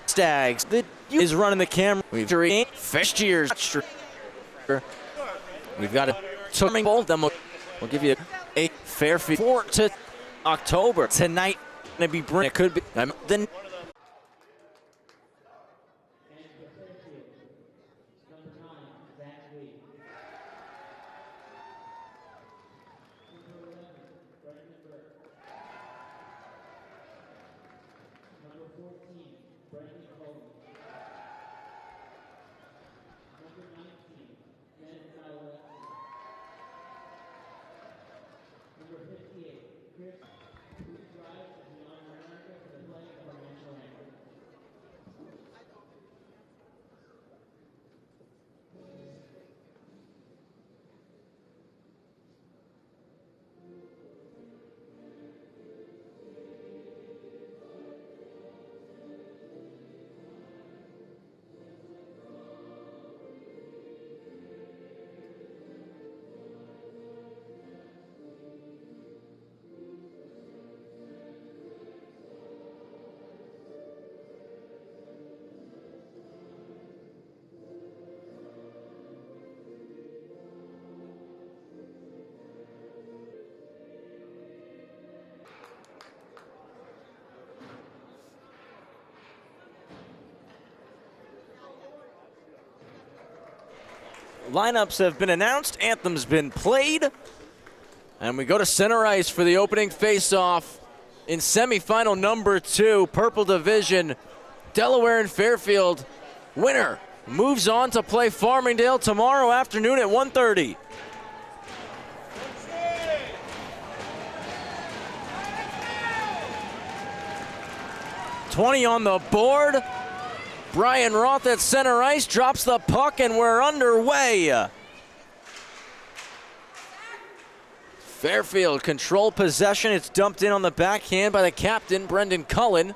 Stags that is running the camera. We've first years. We've got a turning bowl. Then we'll give you a Fairfield 4 to October tonight. Gonna be brilliant. It could be then. Lineups have been announced, anthem's been played, and we go to center ice for the opening face-off in semifinal number 2, Purple Division. Delaware and Fairfield. Winner moves on to play Farmingdale tomorrow afternoon at 1:30. $20 on the board. Brian Roth at center ice drops the puck, and we're underway. Fairfield control possession. It's dumped in on the backhand by the captain, Brendan Cullen.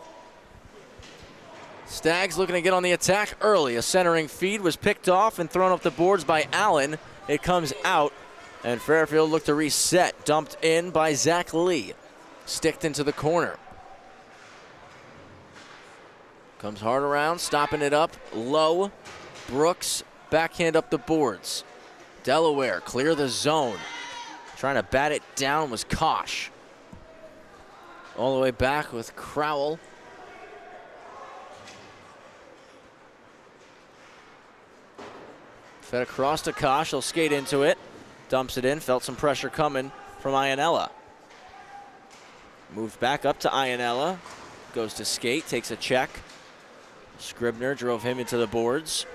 Stags looking to get on the attack early. A centering feed was picked off and thrown up the boards by Allen. It comes out, and Fairfield looked to reset. Dumped in by Zach Lee. Sticked into the corner. Comes hard around, stopping it up low. Brooks, backhand up the boards. Delaware, clear the zone. Trying to bat it down was Kosh. All the way back with Crowell. Fed across to Kosh, he'll skate into it. Dumps it in, felt some pressure coming from Iannella. Moved back up to Iannella. Goes to skate, takes a check. Scribner drove him into the boards.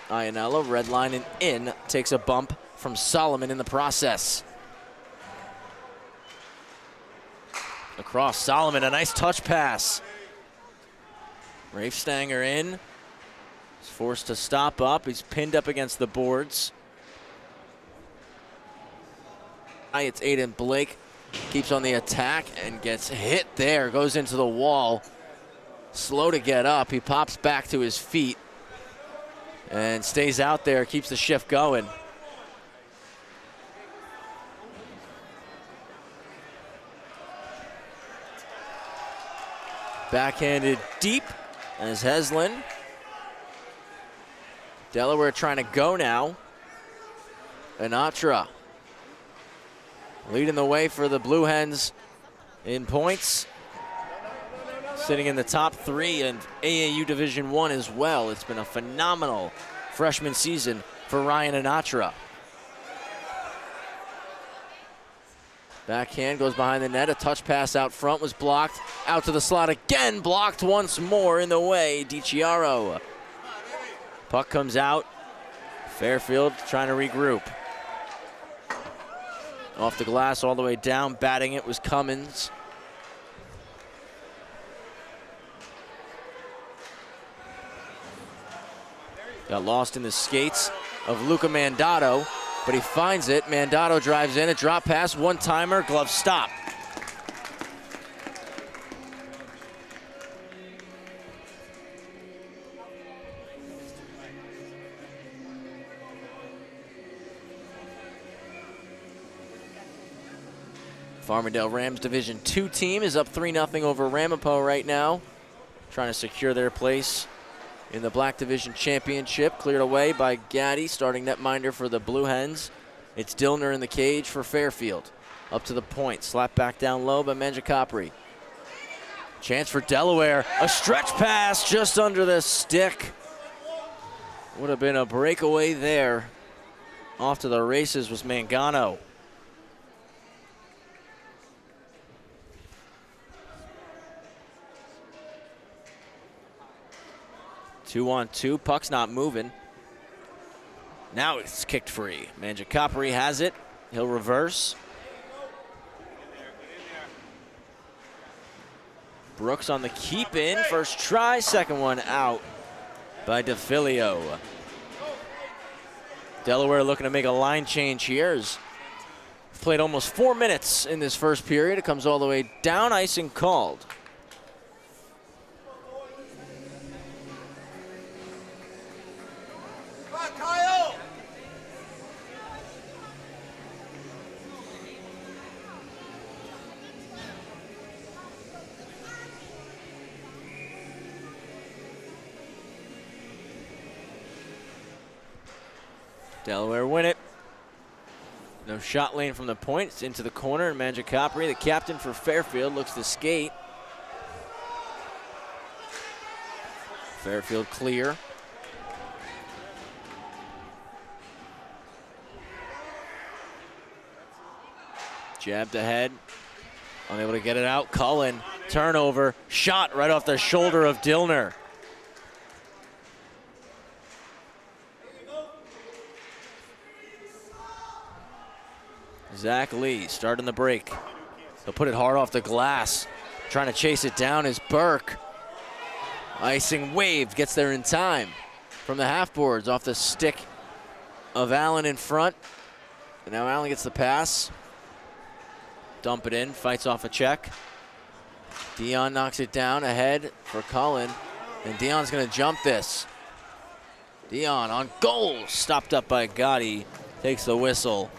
Iannella redlining in, takes a bump from Solomon in the process. Across Solomon, a nice touch pass. Rafe Stanger in. He's forced to stop up. He's pinned up against the boards. It's Aiden Blake. Keeps on the attack and gets hit there. Goes into the wall. Slow to get up. He pops back to his feet and stays out there, keeps the shift going. Backhanded deep as Heslin. Delaware trying to go now. Anatra leading the way for the Blue Hens in points. Sitting in the top 3 in AAU Division I as well. It's been a phenomenal freshman season for Ryan Anatra. Backhand goes behind the net. A touch pass out front was blocked. Out to the slot again. Blocked once more in the way. DiCiaro. Puck comes out. Fairfield trying to regroup. Off the glass all the way down. Batting it was Cummins. Got lost in the skates of Luca Mandato, but he finds it. Mandato drives in, a drop pass, one-timer, glove stop. Farmingdale Rams Division II team is up 3-0 over Ramapo right now. trying to secure their place in the Black Division Championship. Cleared away by Gaddy, starting netminder for the Blue Hens. It's Dillner in the cage for Fairfield. Up to the point, slapped back down low by Mangiacopri. Chance for Delaware, a stretch pass just under the stick. Would have been a breakaway there. Off to the races was Mangano. Two-on-two, puck's not moving. Now it's kicked free. Mangiacopri has it, he'll reverse. Brooks on the keep in, first try, second one out by DeFilio. Delaware looking to make a line change here. He's played almost 4 minutes in this first period. It comes all the way down, icing called. Delaware win it. No shot lane from the point. It's into the corner, and Mangiacopri, the captain for Fairfield, looks to skate. Fairfield clear. Jabbed ahead. Unable to get it out. Cullen, turnover, shot right off the shoulder of Dillner. Zach Lee starting the break. He'll put it hard off the glass. Trying to chase it down is Burke. Icing waved, gets there in time. From the half boards, off the stick of Allen in front. And now Allen gets the pass. Dump it in, fights off a check. Dion knocks it down ahead for Cullen. And Dion's gonna jump this. Dion on goal, stopped up by Gotti, takes the whistle.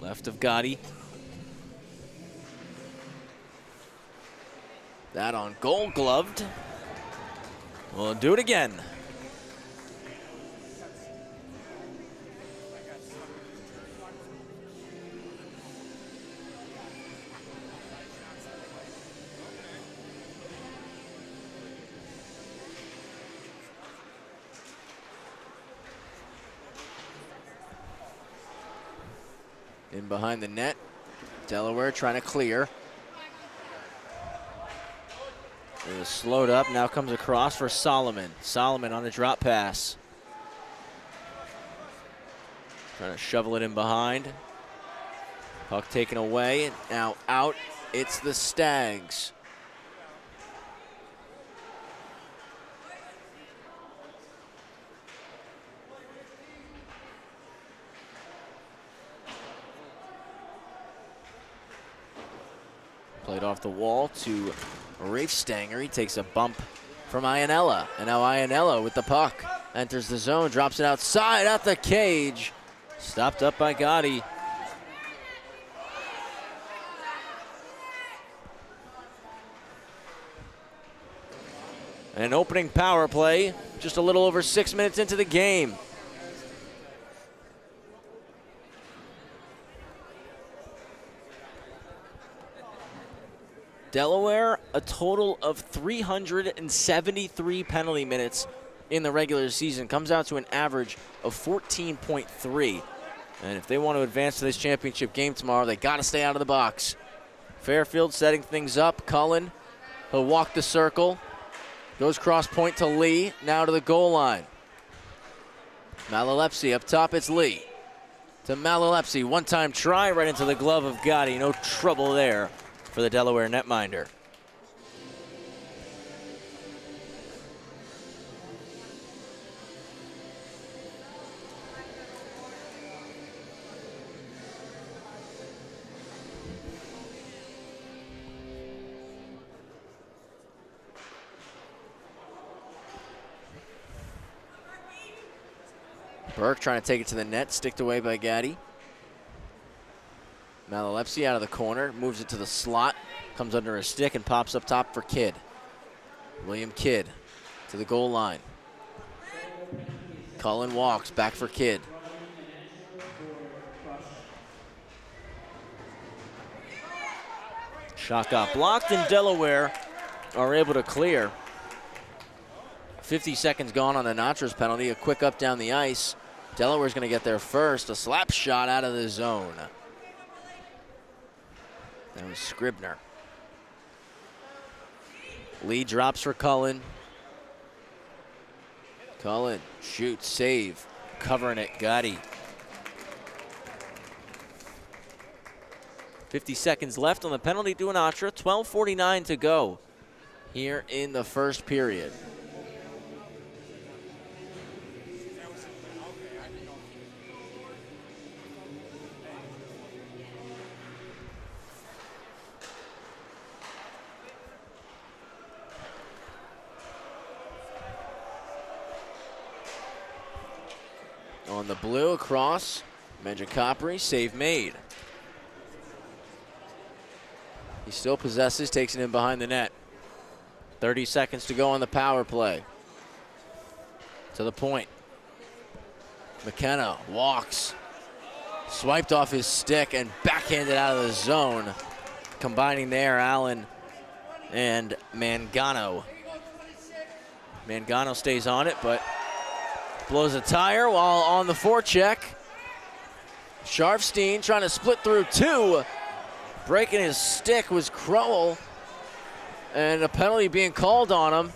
Left of Gotti. That on goal, gloved. We'll do it again. In behind the net, Delaware trying to clear. It was slowed up, now comes across for Solomon. Solomon on the drop pass. Trying to shovel it in behind. Puck taken away, now out, it's the Stags. Played off the wall to Rafe Stanger. He takes a bump from Iannella. And now Iannella with the puck. Enters the zone, drops it outside at the cage. Stopped up by Gotti. An opening power play, just a little over 6 minutes into the game. Delaware, a total of 373 penalty minutes in the regular season. Comes out to an average of 14.3. And if they want to advance to this championship game tomorrow, they got to stay out of the box. Fairfield setting things up. Cullen, he'll walk the circle. Goes cross point to Lee, now to the goal line. Malalepsi up top, it's Lee. To Malalepsi, one-time try right into the glove of Gotti. No trouble there for the Delaware netminder. Burke trying to take it to the net, sticked away by Gaddy. Malalepsi out of the corner, moves it to the slot, comes under a stick and pops up top for Kidd. William Kidd to the goal line. Cullen walks, back for Kidd. Shot got blocked, and Delaware are able to clear. 50 seconds gone on Anatra's penalty. A quick up down the ice. Delaware's going to get there first. A slap shot out of the zone. That was Scribner. Lee drops for Cullen. Cullen shoots, save, covering it, Gotti. 50 seconds left on the penalty to Anatra. 12:49 to go here in the first period. On the blue across, Menjicapri, save made. He still possesses, takes it in behind the net. 30 seconds to go on the power play. To the point. McKenna walks, swiped off his stick and backhanded out of the zone. Combining there, Allen and Mangano. Mangano stays on it, but blows a tire while on the forecheck. Sharfstein trying to split through two. Breaking his stick was Crowell, and a penalty being called on him.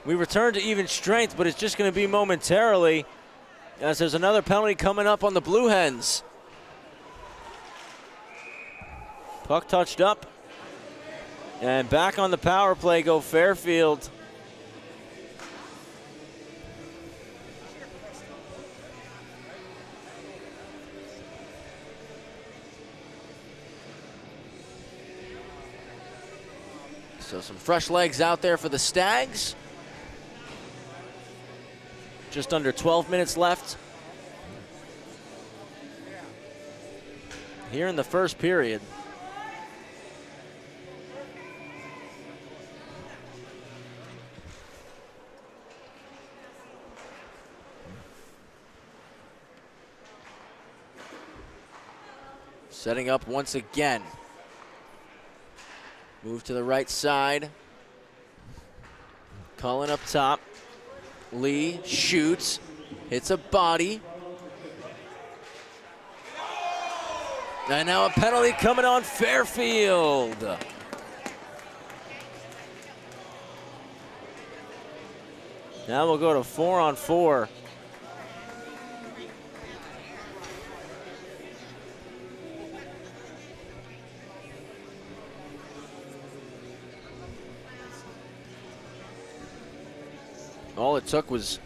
We return to even strength, but it's just going to be momentarily, as there's another penalty coming up on the Blue Hens. Puck touched up, and back on the power play go Fairfield. So some fresh legs out there for the Stags. Just under 12 minutes left here in the first period. Setting up once again. Move to the right side. Cullen up top. Lee shoots, hits a body. And now a penalty coming on Fairfield. Now we'll go to 4-on-4. All it took was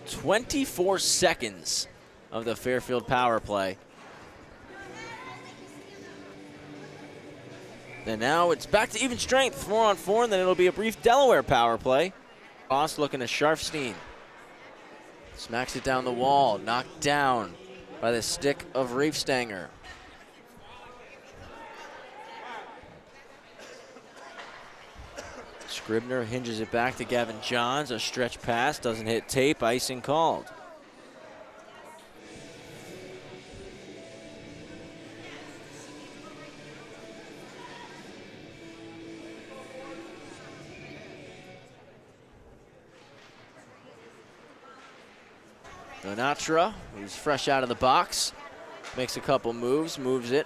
24 seconds of the Fairfield power play. And now it's back to even strength, 4-on-4, and then it'll be a brief Delaware power play. Ross looking to Sharfstein. Smacks it down the wall, knocked down by the stick of Reefstanger. Scribner hinges it back to Gavin Johns. A stretch pass, doesn't hit tape, icing called. Anatra, who's fresh out of the box, makes a couple moves, moves it.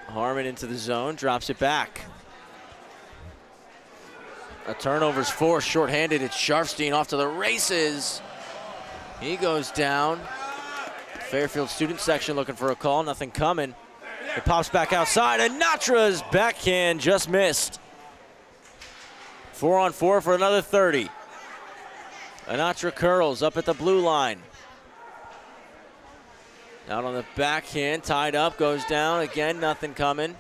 Harmon into the zone, drops it back. A turnover's forced, shorthanded. It's Sharfstein off to the races. He goes down. Fairfield student section looking for a call, nothing coming. It pops back outside, and Anatra's backhand just missed. 4-on-4 for another 30. Anatra curls up at the blue line. Out on the backhand, tied up, goes down. Again, nothing coming.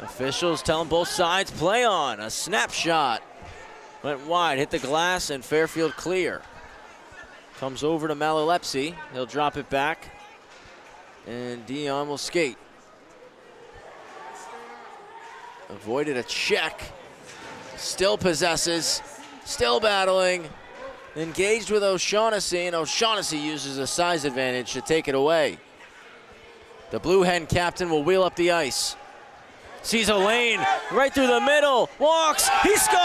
Officials telling both sides, play on. A snapshot. Went wide, hit the glass, and Fairfield clear. Comes over to Malalepsi. He'll drop it back. And Dion will skate. Avoided a check. Still possesses. Still battling. Engaged with O'Shaughnessy, and O'Shaughnessy uses a size advantage to take it away. The Blue Hen captain will wheel up the ice. Sees a lane right through the middle. Walks. He scores!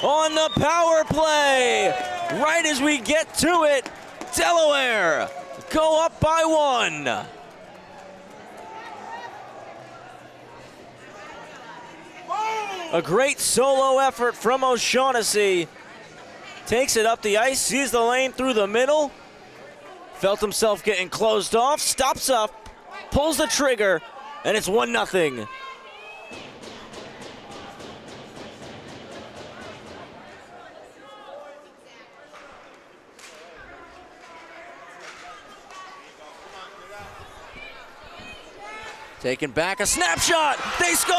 On the power play. Right as we get to it, Delaware go up by 1. A great solo effort from O'Shaughnessy. Takes it up the ice, sees the lane through the middle. Felt himself getting closed off, stops up, pulls the trigger, and it's 1-0. Taken back, a snapshot, they score!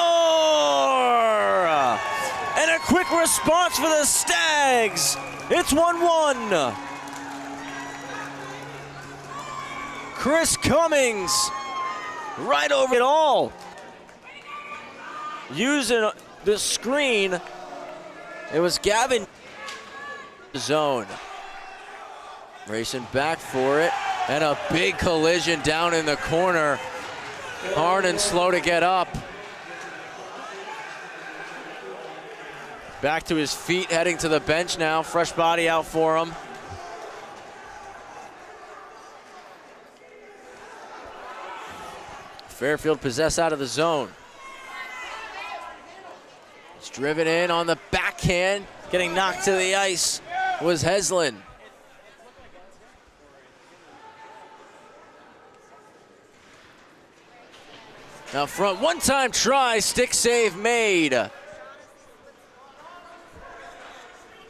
And a quick response for the Stags. It's 1-1. Chris Cummings right over it all. Using the screen, it was Gavin zone. Racing back for it, and a big collision down in the corner. Hard and slow to get up. Back to his feet, heading to the bench now. Fresh body out for him. Fairfield possessed out of the zone. It's driven in on the backhand. Getting knocked to the ice was Heslin. Now front, one-time try, stick save made.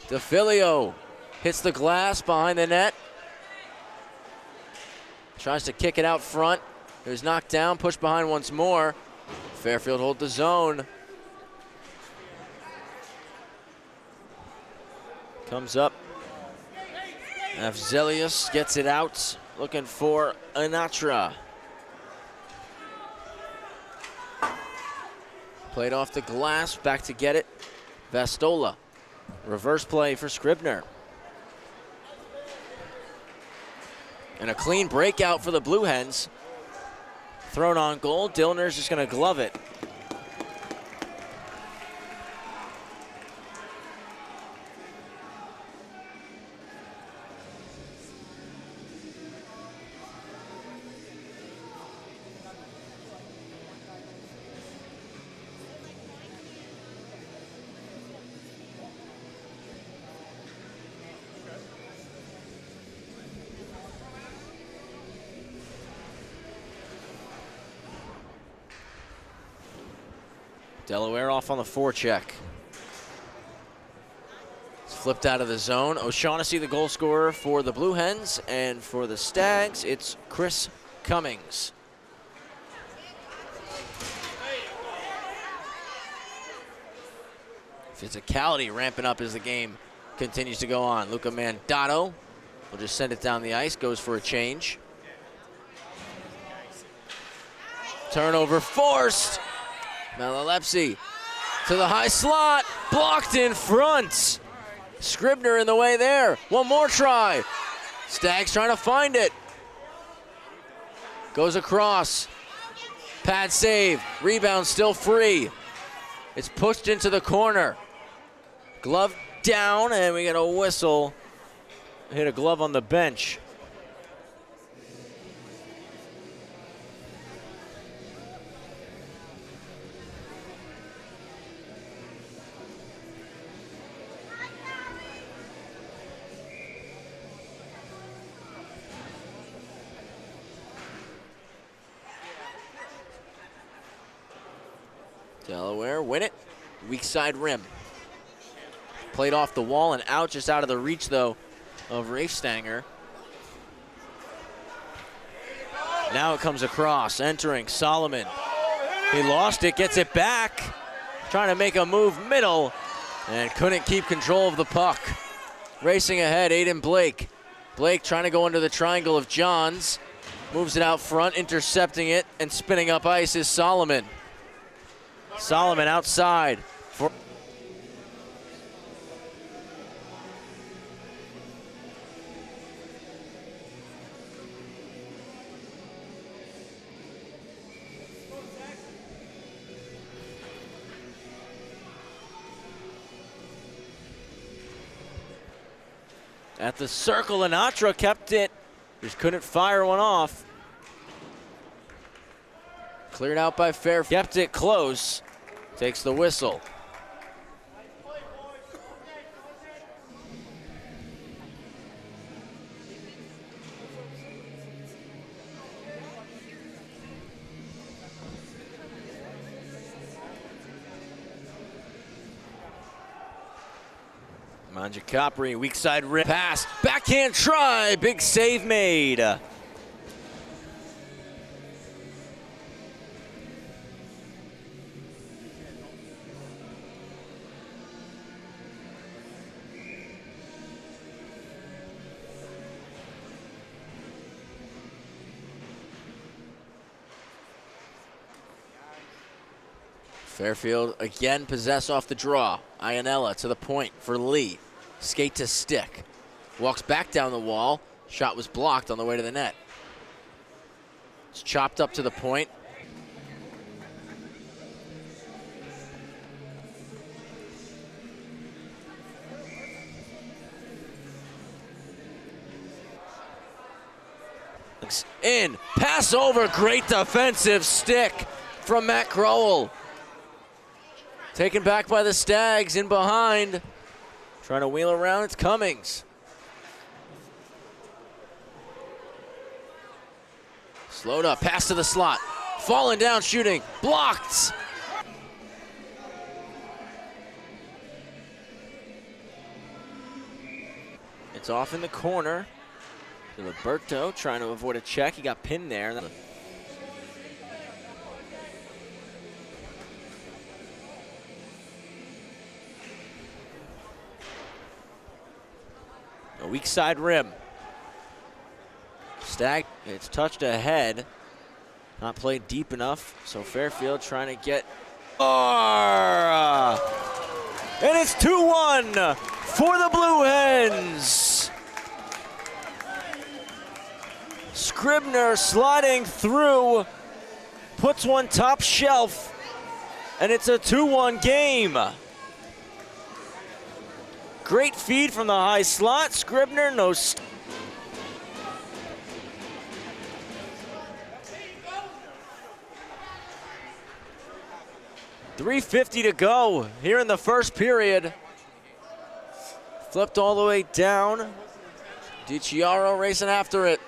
DeFilio hits the glass behind the net. Tries to kick it out front. It was knocked down, pushed behind once more. Fairfield hold the zone. Comes up. Afzelius gets it out, looking for Anatra. Played off the glass, back to get it. Vastola. Reverse play for Scribner. And a clean breakout for the Blue Hens. Thrown on goal. Dillner's just going to glove it. Delaware off on the forecheck. It's flipped out of the zone. O'Shaughnessy, the goal scorer for the Blue Hens, and for the Stags, it's Chris Cummings. Physicality ramping up as the game continues to go on. Luca Mandato will just send it down the ice, goes for a change. Turnover forced. Malalepsi to the high slot, blocked in front. Scribner in the way there. One more try. Stags trying to find it. Goes across. Pad save. Rebound still free. It's pushed into the corner. Glove down, and we get a whistle. Hit a glove on the bench. Delaware win it. Weak side rim. Played off the wall and out, just out of the reach, though, of Rafe Stanger. Now it comes across, entering Solomon. He lost it, gets it back. Trying to make a move middle, and couldn't keep control of the puck. Racing ahead, Aiden Blake. Blake trying to go under the triangle of Johns. Moves it out front, intercepting it, and spinning up ice is Solomon. Solomon outside. At the circle, Anatra kept it. Just couldn't fire one off. Cleared out by Fairfield. Kept it close. Takes the whistle. Mangiapari, weak side rim pass, backhand try, big save made. Fairfield again possess off the draw. Iannella to the point for Lee. Skate to stick. Walks back down the wall. Shot was blocked on the way to the net. It's chopped up to the point. In, pass over, great defensive stick from Matt Crowell. Taken back by the Stags, in behind. Trying to wheel around, it's Cummings. Slowed up, pass to the slot. Falling down, shooting, blocked. It's off in the corner. Roberto trying to avoid a check, he got pinned there. A weak side rim. Stag, it's touched ahead. Not played deep enough, so Fairfield trying to get. And it's 2-1 for the Blue Hens. Scribner sliding through, puts one top shelf, and it's a 2-1 game. Great feed from the high slot. Scribner, no. .350 to go here in the first period. Flipped all the way down. DiCiaro racing after it.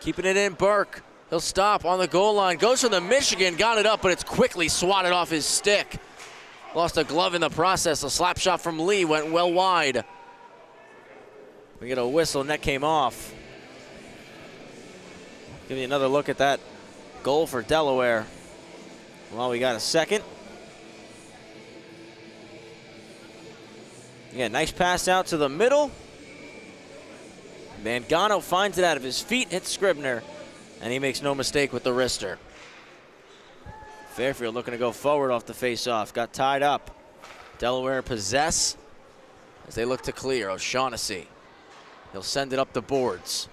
Keeping it in, Burke. He'll stop on the goal line. Goes for the Michigan, got it up, but it's quickly swatted off his stick. Lost a glove in the process. A slap shot from Lee went well wide. We get a whistle, net came off. Give you another look at that goal for Delaware. Well, we got a second. Yeah, nice pass out to the middle. Mangano finds it out of his feet, hits Scribner, and he makes no mistake with the wrister. Fairfield looking to go forward off the face-off. Got tied up. Delaware possess as they look to clear. O'Shaughnessy. He'll send it up the boards.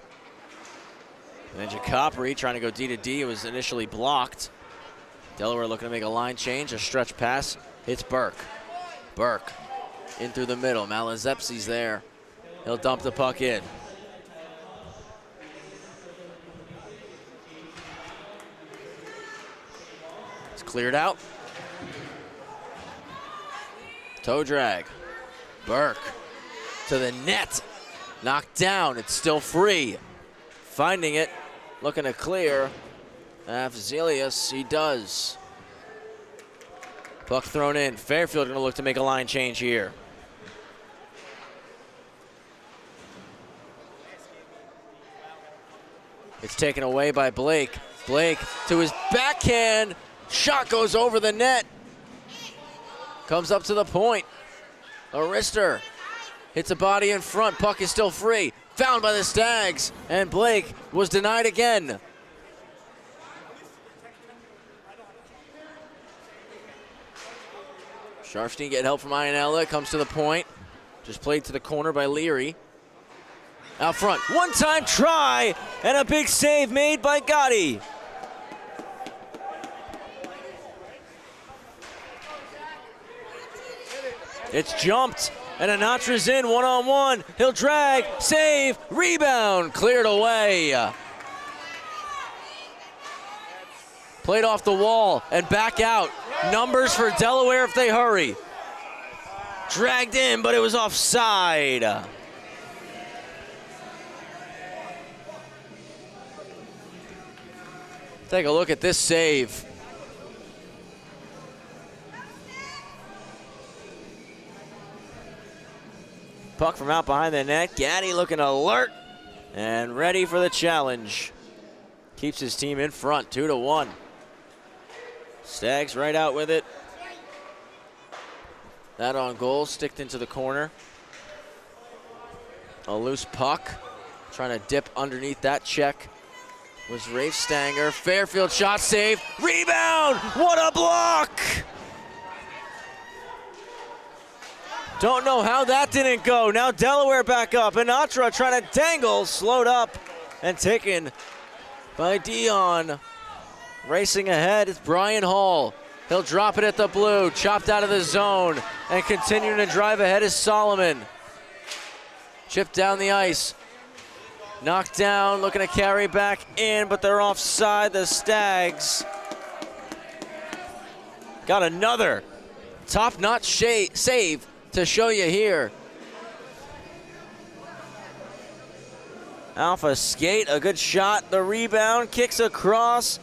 Mangiapari trying to go D to D. It was initially blocked. Delaware looking to make a line change. A stretch pass. Hits Burke. Burke in through the middle. Malazepsi's there. He'll dump the puck in. Cleared out. Toe drag. Burke to the net. Knocked down. It's still free. Finding it. Looking to clear. Afzelius, he does. Puck thrown in. Fairfield going to look to make a line change here. It's It's taken away by Blake. Blake to his backhand. Shot goes over the net. Comes up to the point. Arister hits a body in front. Puck is still free. Found by the Stags. And Blake was denied again. Sharfstein getting help from Ianella. Comes to the point. Just played to the corner by Leary. Out front. One-time try. And a big save made by Gotti. It's jumped, and Anatra's in one-on-one. He'll drag, save, rebound, cleared away. Played off the wall and back out. Numbers for Delaware if they hurry. Dragged in, but it was offside. Take a look at this save. Puck from out behind the net. Gaddy looking alert and ready for the challenge. Keeps his team in front, 2-1. Stags right out with it. That on goal, sticked into the corner. A loose puck. Trying to dip underneath that check was Rafe Stanger. Fairfield shot save. Rebound! What a block! Don't know how that didn't go. Now Delaware back up. Anatra trying to dangle, slowed up and taken by Dion. Racing ahead is Brian Hall. He'll drop it at the blue, chopped out of the zone, and continuing to drive ahead is Solomon. Chipped down the ice. Knocked down, looking to carry back in, but they're offside, the Stags. Got another top-notch save to show you here. Alpha skate, a good shot, the rebound, kicks across,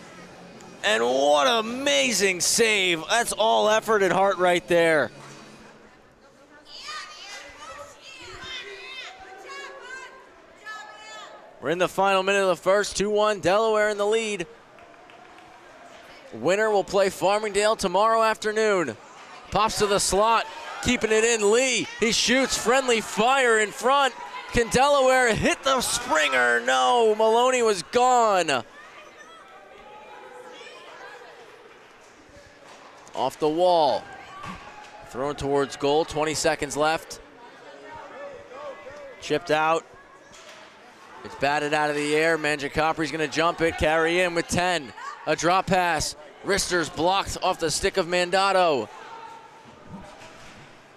and what an amazing save. That's all effort and heart right there. We're in the final minute of the first, 2-1, Delaware in the lead. Winner will play Farmingdale tomorrow afternoon. Pops to the slot. Keeping it in, Lee. He shoots, friendly fire in front. Can Delaware hit the Springer? No, Maloney was gone. Off the wall. Thrown towards goal, 20 seconds left. Chipped out. It's batted out of the air. Mangiacapri's gonna jump it, carry in with 10. A drop pass. Rister's blocked off the stick of Mandato.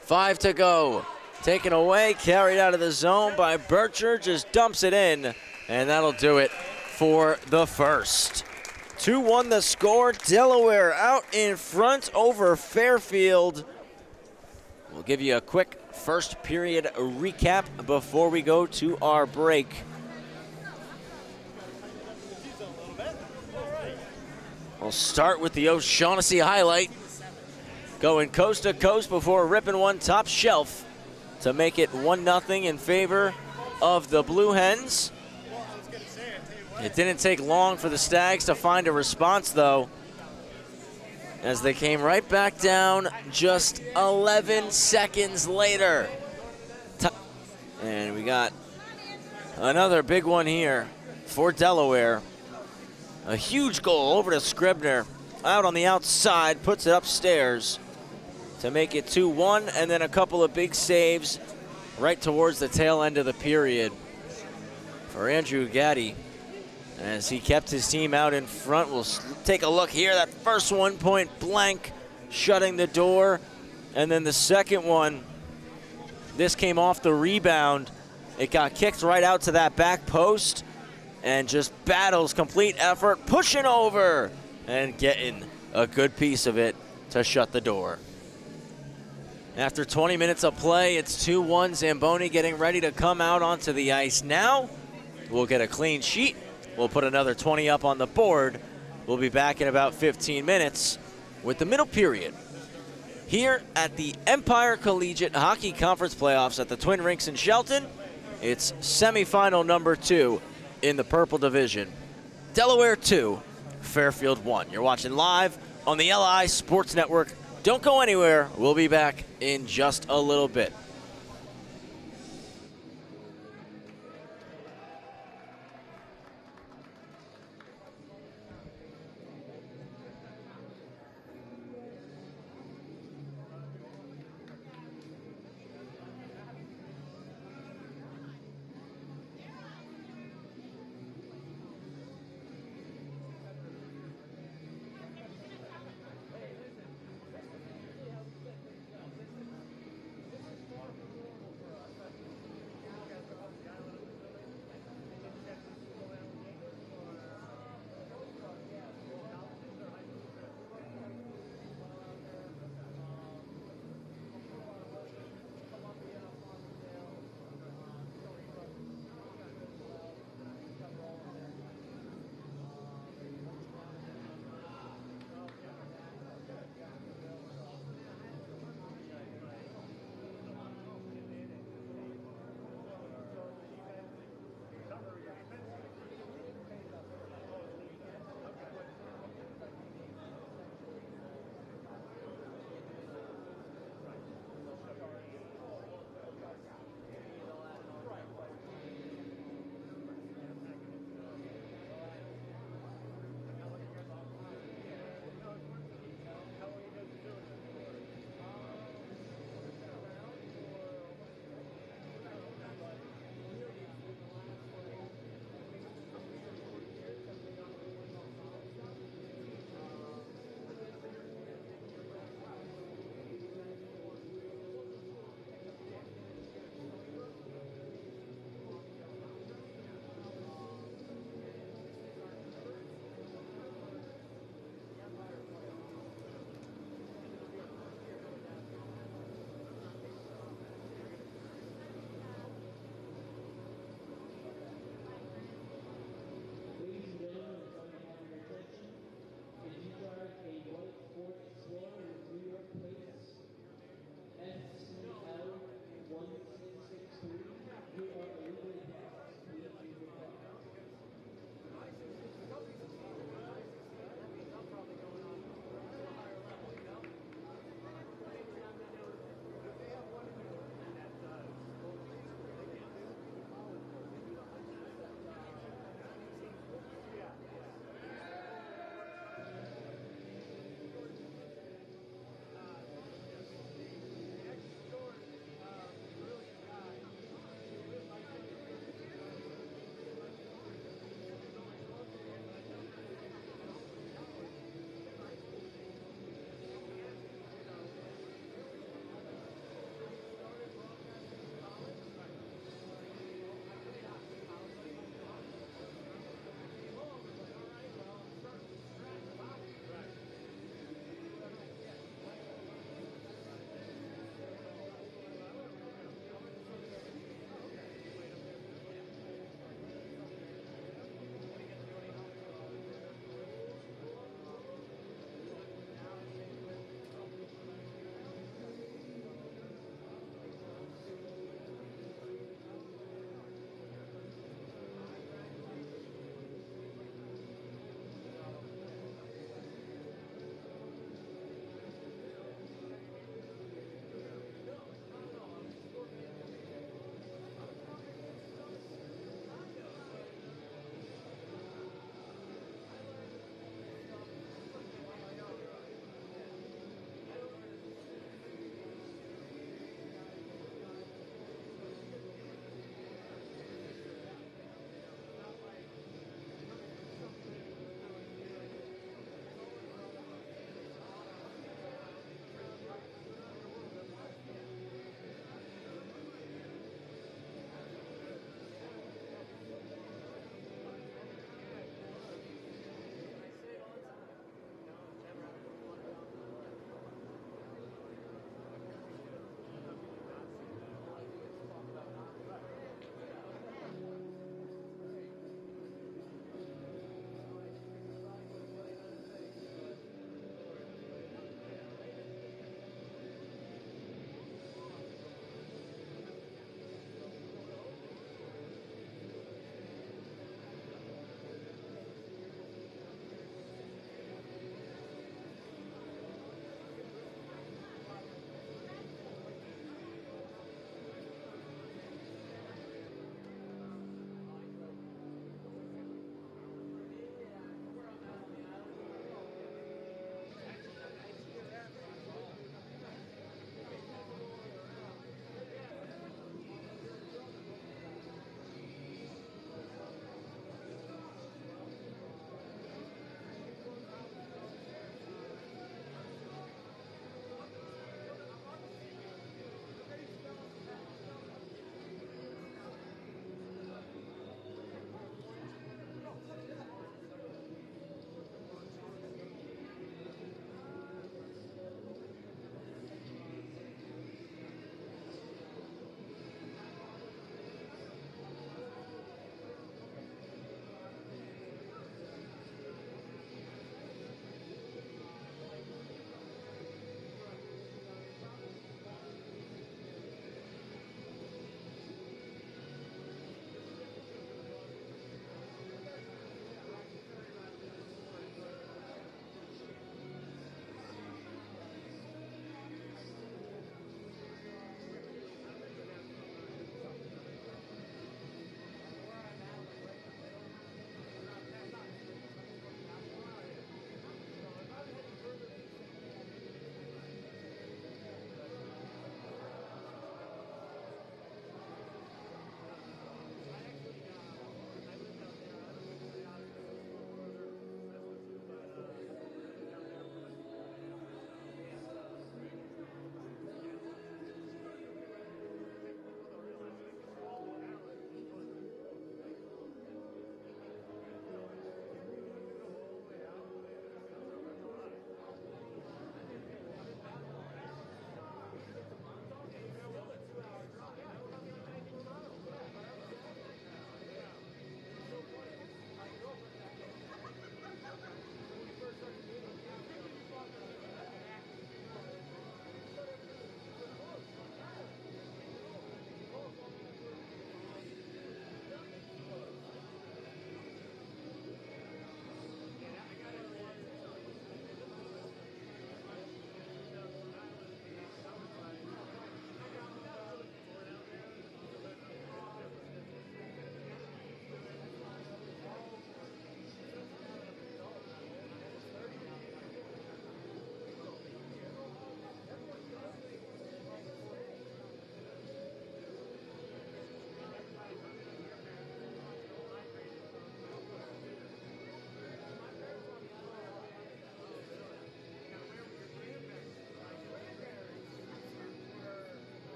5 to go. Taken away, carried out of the zone by Bircher, just dumps it in, and that'll do it for the first. 2-1 the score, Delaware out in front over Fairfield. We'll give you a quick first period recap before we go to our break. We'll start with the O'Shaughnessy highlight. Going coast to coast before ripping one top shelf to make it 1-0 in favor of the Blue Hens. It didn't take long for the Stags to find a response, though, as they came right back down just 11 seconds later. And we got another big one here for Delaware. A huge goal over to Scribner. Out on the outside, puts it upstairs to make it 2-1, and then a couple of big saves right towards the tail end of the period for Andrew Gaddy as he kept his team out in front. We'll take a look here. That first one point blank, shutting the door, and then the second one, this came off the rebound. It got kicked right out to that back post and just battles, complete effort, pushing over and getting a good piece of it to shut the door. After 20 minutes of play, it's 2-1. Zamboni getting ready to come out onto the ice now. We'll get a clean sheet. We'll put another 20 up on the board. We'll be back in about 15 minutes with the middle period here at the Empire Collegiate Hockey Conference Playoffs at the Twin Rinks in Shelton. It's semifinal number 2 in the Purple Division. Delaware 2, Fairfield 1. You're watching live on the LI Sports Network. Don't go anywhere. We'll be back in just a little bit.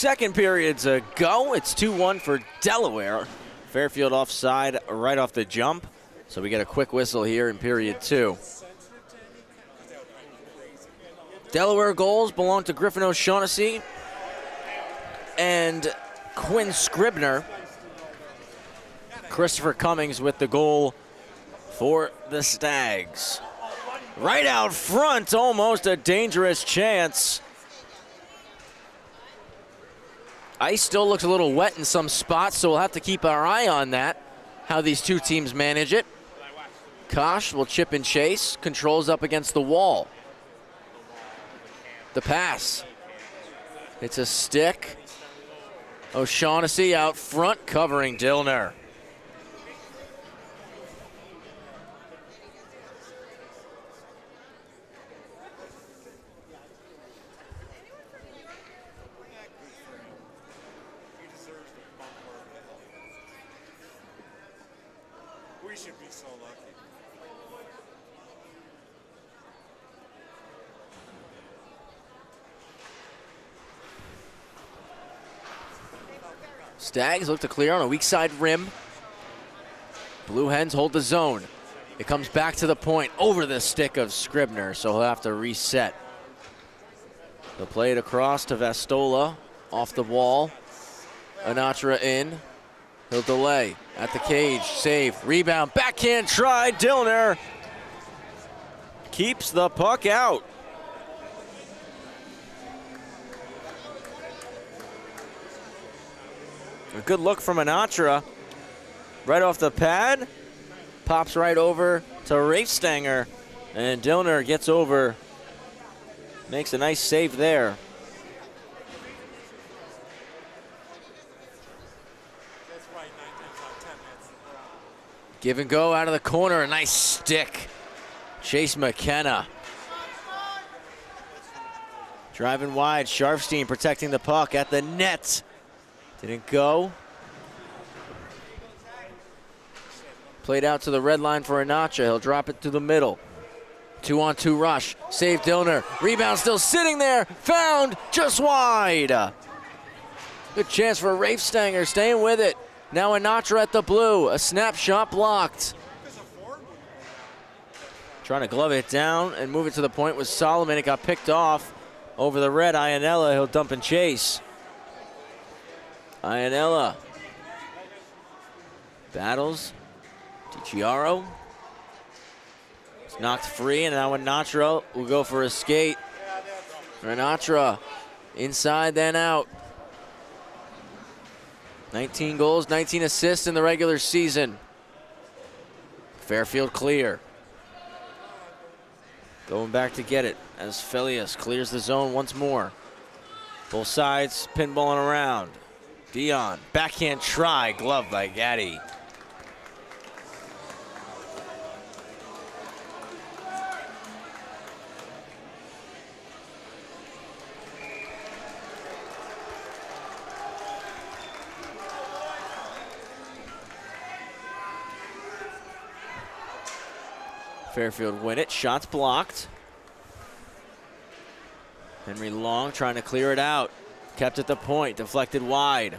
second period to go. It's 2-1 for Delaware. Fairfield offside right off the jump. So we get a quick whistle here in period 2. Delaware goals belong to Griffin O'Shaughnessy and Quinn Scribner. Christopher Cummings with the goal for the Stags. Right out front, almost a dangerous chance. Ice still looks a little wet in some spots, so we'll have to keep our eye on that, how these two teams manage it. Kosh will chip and chase, controls up against the wall. The pass. It's a stick. O'Shaughnessy out front covering Dillner. We should be so lucky. Stags look to clear on a weak side rim. Blue Hens hold the zone. It comes back to the point over the stick of Scribner, so he'll have to reset. They'll play it across to Vastola, off the wall. Anatra in. He'll delay at the cage, save, rebound, backhand try, Dillner keeps the puck out. A good look from Anatra. Right off the pad, pops right over to Rafestanger, and Dillner gets over, makes a nice save there. Give and go out of the corner, a nice stick. Chase McKenna. Driving wide, Sharfstein protecting the puck at the net. Didn't go. Played out to the red line for Anacha. He'll drop it to the middle. 2-on-2 rush. Save Dillner. Rebound still sitting there. Found just wide. Good chance for Rafestanger, staying with it. Now Anatra at the blue. A snapshot blocked. Trying to glove it down and move it to the point with Solomon. It got picked off over the red. Iannella, he'll dump and chase. Iannella battles. DiChiaro. It's knocked free, and now Anatra will go for a skate. Anatra inside, then out. 19 goals, 19 assists in the regular season. Fairfield clear. Going back to get it as Felius clears the zone once more. Both sides pinballing around. Dion, backhand try, glove by Gaddy. Fairfield win it, shots blocked. Henry Long trying to clear it out. Kept at the point, deflected wide.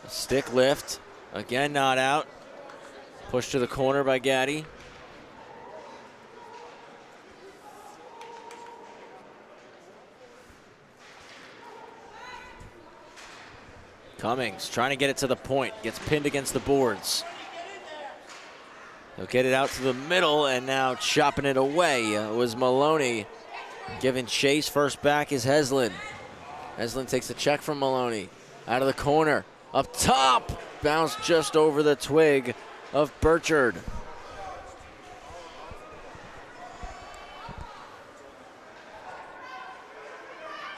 Stick lift, again not out. Pushed to the corner by Gaddy. Cummings trying to get it to the point, gets pinned against the boards. He'll get it out to the middle, and now chopping it away was Maloney. Giving chase, first back is Heslin. Heslin takes a check from Maloney. Out of the corner, up top, bounced just over the twig of Burchard.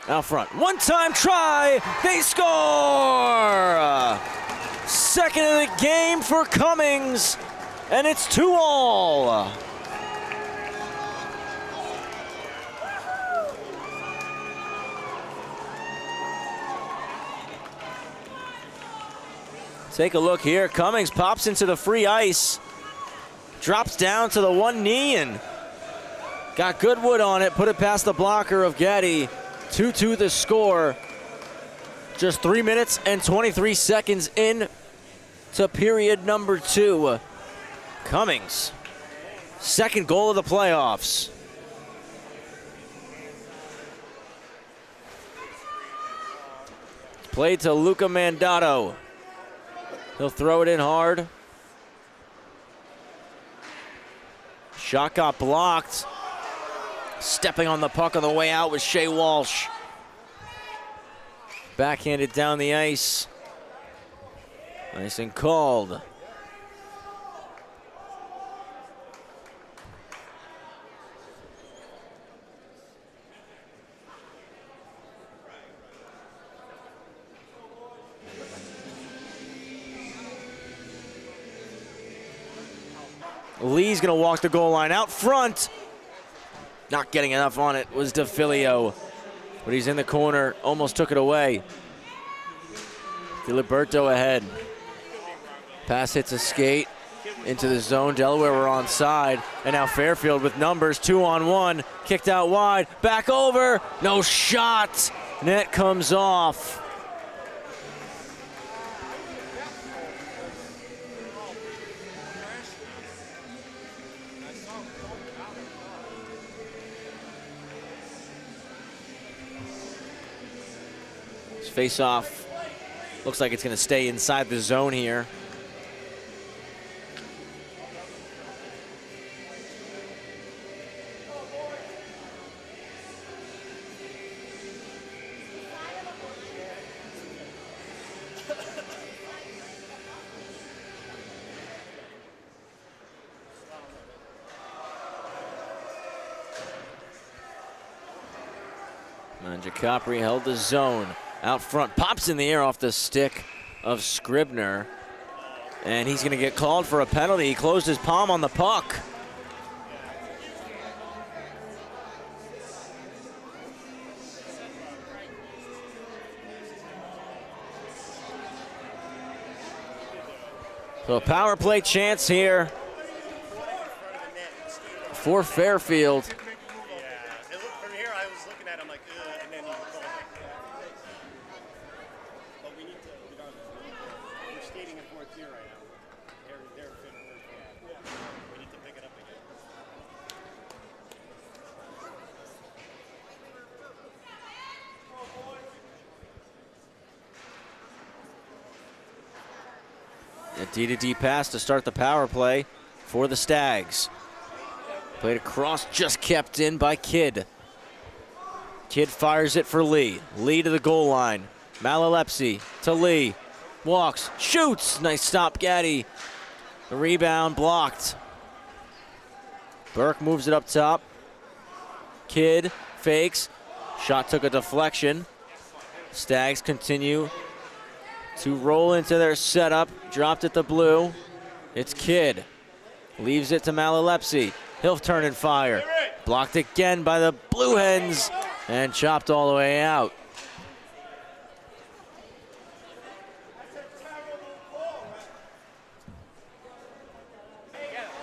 Out front, one-time try, they score! Second of the game for Cummings, and it's 2-all. Take a look here, Cummings pops into the free ice, drops down to the one knee and Got good wood on it, put it past the blocker of Getty. 2-2 the score. Just 3 minutes and 23 seconds in to period number 2. Cummings, second goal of the playoffs. Played to Luca Mandato. He'll throw it in hard. Shot got blocked. Stepping on the puck on the way out was Shea Walsh. Backhanded down the ice. Nice and called. Lee's gonna walk the goal line out front. Not getting enough on it was DeFilio, but he's in the corner, almost took it away. Filiberto ahead. Pass hits a skate into the zone. Delaware were onside, and now Fairfield with numbers, 2-on-1, kicked out wide, back over, no shot. Net comes off. Face-off looks like it's going to stay inside the zone here. Mangiacopri held the zone. Out front, pops in the air off the stick of Scribner. And he's gonna get called for a penalty. He closed his palm on the puck. So a power play chance here for Fairfield. From here, I was looking at him like, and then he called it. But we need to, we're skating in fourth tier right now. They're fifth, we need to pick it up again. A D-to-D pass to start the power play for the Stags. Played across, just kept in by Kidd. Kidd fires it for Lee. Lee to the goal line. Malalepsy to Lee. Walks, shoots. Nice stop, Gaddy. The rebound blocked. Burke moves it up top. Kidd fakes. Shot took a deflection. Stags continue to roll into their setup. Dropped at the blue. It's Kidd. Leaves it to Malalepsy. He'll turn and fire. Blocked again by the Blue Hens and chopped all the way out.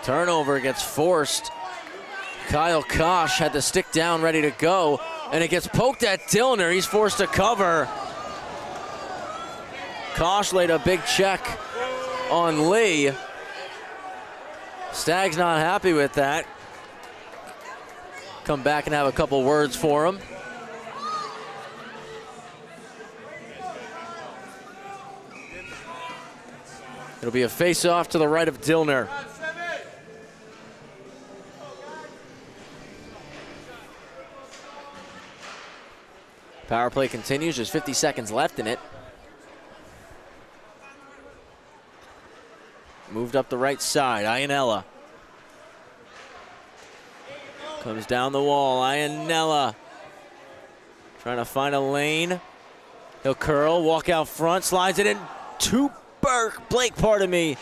Turnover gets forced. Kyle Kosh had the stick down ready to go, and it gets poked at Dillner. He's forced to cover. Kosh laid a big check on Lee. Stags not happy with that. Come back and have a couple words for him. It'll be a face-off to the right of Dillner. Power play continues, there's 50 seconds left in it. Moved up the right side, Iannella. Comes down the wall, Iannella. Trying to find a lane. He'll curl, walk out front, slides it in to Blake, pardon me. And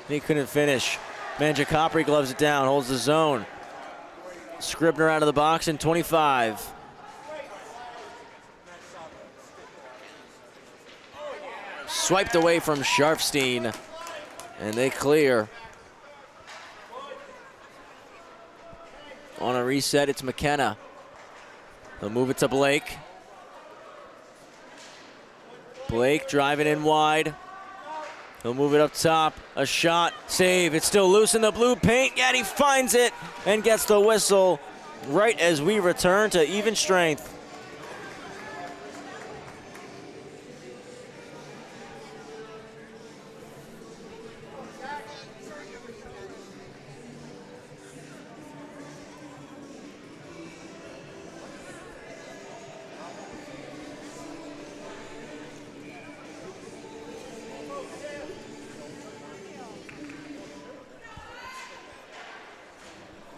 he couldn't finish. Mangiacopri gloves it down, holds the zone. Scribner out of the box in 25. Swiped away from Sharfstein. And they clear. On a reset, it's McKenna. He'll move it to Blake. Blake driving in wide. He'll move it up top. A shot, save. It's still loose in the blue paint, yet he finds it and gets the whistle right as we return to even strength.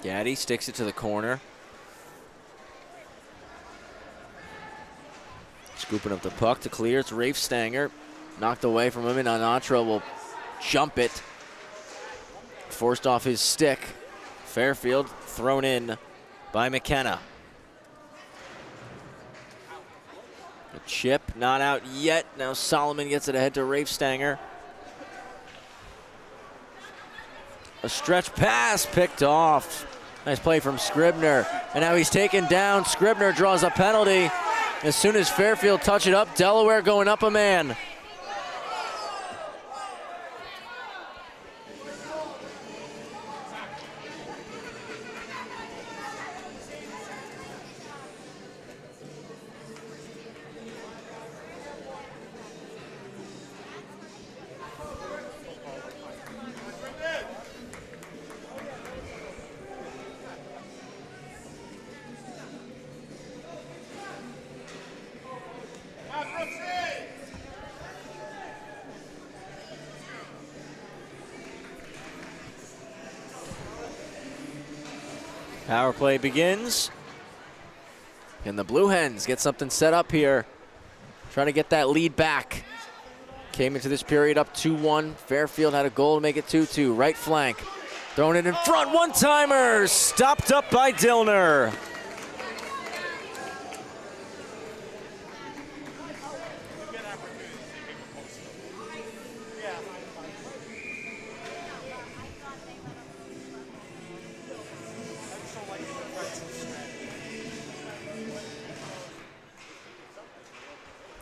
Gaddy sticks it to the corner. Scooping up the puck to clear. It's Rafe Stanger. Knocked away from him, and Anatra will jump it. Forced off his stick. Fairfield thrown in by McKenna. A chip, not out yet. Now Solomon gets it ahead to Rafe Stanger. A stretch pass picked off. Nice play from Scribner. And now he's taken down. Scribner draws a penalty. As soon as Fairfield touch it up, Delaware going up a man. Power play begins. And the Blue Hens get something set up here. Trying to get that lead back. Came into this period up 2-1. Fairfield had a goal to make it 2-2. Right flank. Throwing it in front. One-timer. Stopped up by Dillner.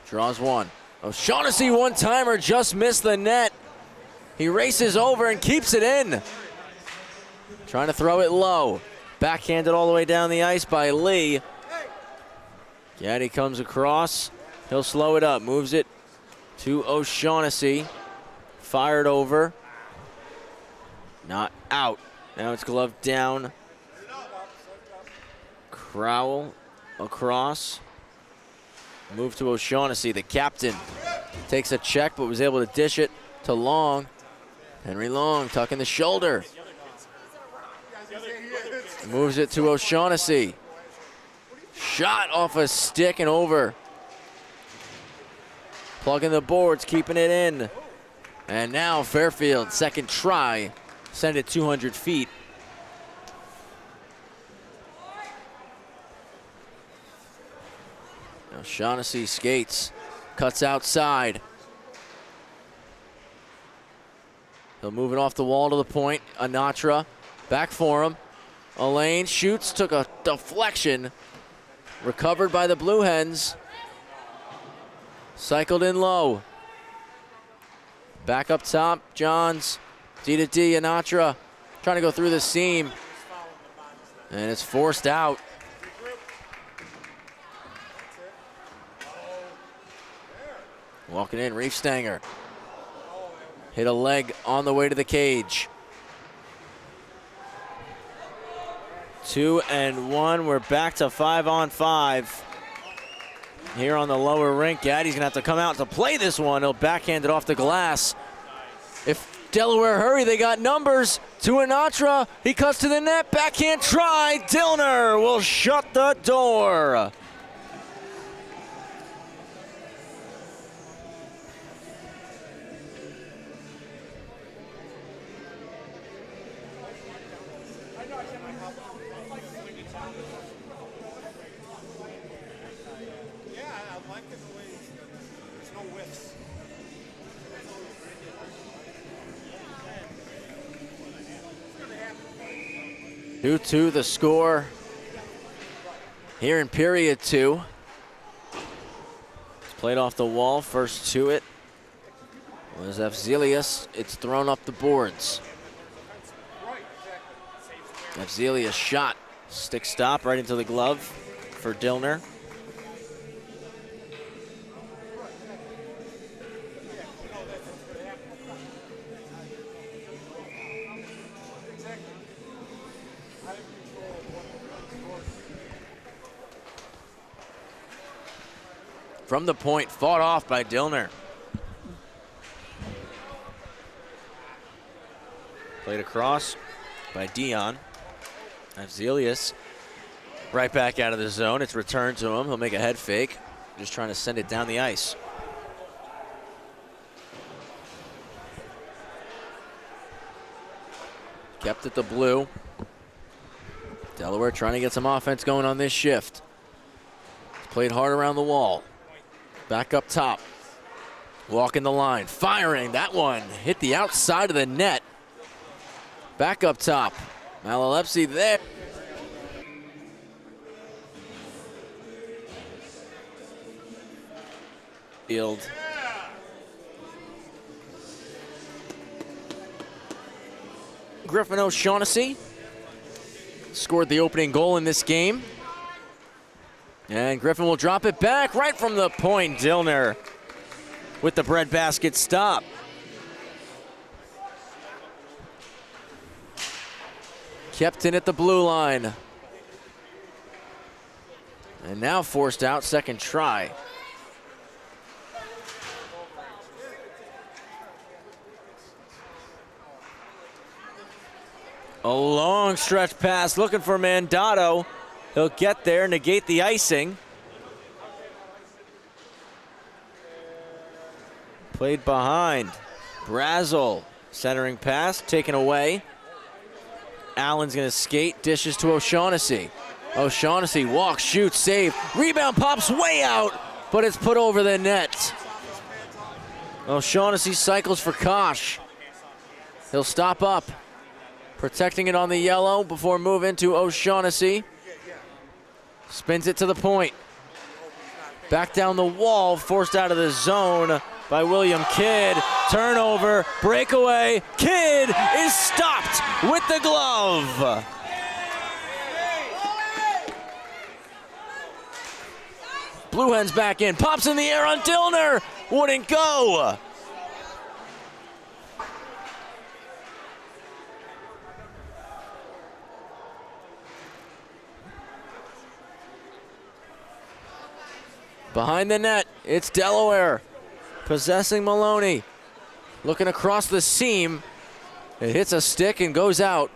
Draws one. O'Shaughnessy one-timer just missed the net. He races over and keeps it in. Trying to throw it low. Backhanded all the way down the ice by Lee. Gaddy comes across. He'll slow it up. Moves it to O'Shaughnessy. Fired over. Not out. Now it's gloved down. Crowell across. Move to O'Shaughnessy, the captain. Takes a check, but was able to dish it to Long. Henry Long tucking the shoulder. Moves it to O'Shaughnessy. Shot off a stick and over. Plugging the boards, keeping it in. And now Fairfield, second try. Send it 200 feet. O'Shaughnessy skates, cuts outside. He'll move it off the wall to the point. Anatra back for him. Elaine shoots, took a deflection. Recovered by the Blue Hens. Cycled in low. Back up top, Johns. D to D, Anatra trying to go through the seam. And it's forced out. Walking in, Reef Stanger. Hit a leg on the way to the cage. 2-1, we're back to 5-on-5. Here on the lower rink, Gaddy's gonna have to come out to play this one. He'll backhand it off the glass. If Delaware hurry, they got numbers. To Anatra, he cuts to the net, backhand try. Dillner will shut the door. 2-2 the score here in period 2. It's played off the wall. First to it was Evzelius. It's thrown up the boards. Evzelius shot. Stick stop right into the glove for Dillner. From the point, fought off by Dillner. Played across by Dion. Evzelius right back out of the zone. It's returned to him. He'll make a head fake. Just trying to send it down the ice. Kept it the blue. Delaware trying to get some offense going on this shift. It's played hard around the wall. Back up top. Walking the line. Firing. That one hit the outside of the net. Back up top. Malalepsy there. Field. Griffin O'Shaughnessy scored the opening goal in this game. And Griffin will drop it back right from the point. Dillner with the breadbasket stop. Kept in at the blue line. And now forced out, second try. A long stretch pass looking for Mandato. He'll get there, negate the icing. Played behind. Brazel, centering pass, taken away. Allen's gonna skate, dishes to O'Shaughnessy. O'Shaughnessy walks, shoots, save. Rebound pops way out, but it's put over the net. O'Shaughnessy cycles for Kosh. He'll stop up, protecting it on the yellow before moving to O'Shaughnessy. Spins it to the point. Back down the wall, forced out of the zone by William Kidd. Turnover, breakaway. Kidd is stopped with the glove. Blue Hens back in, pops in the air on Dillner. Wouldn't go. Behind the net, it's Delaware. Possessing Maloney. Looking across the seam. It hits a stick and goes out.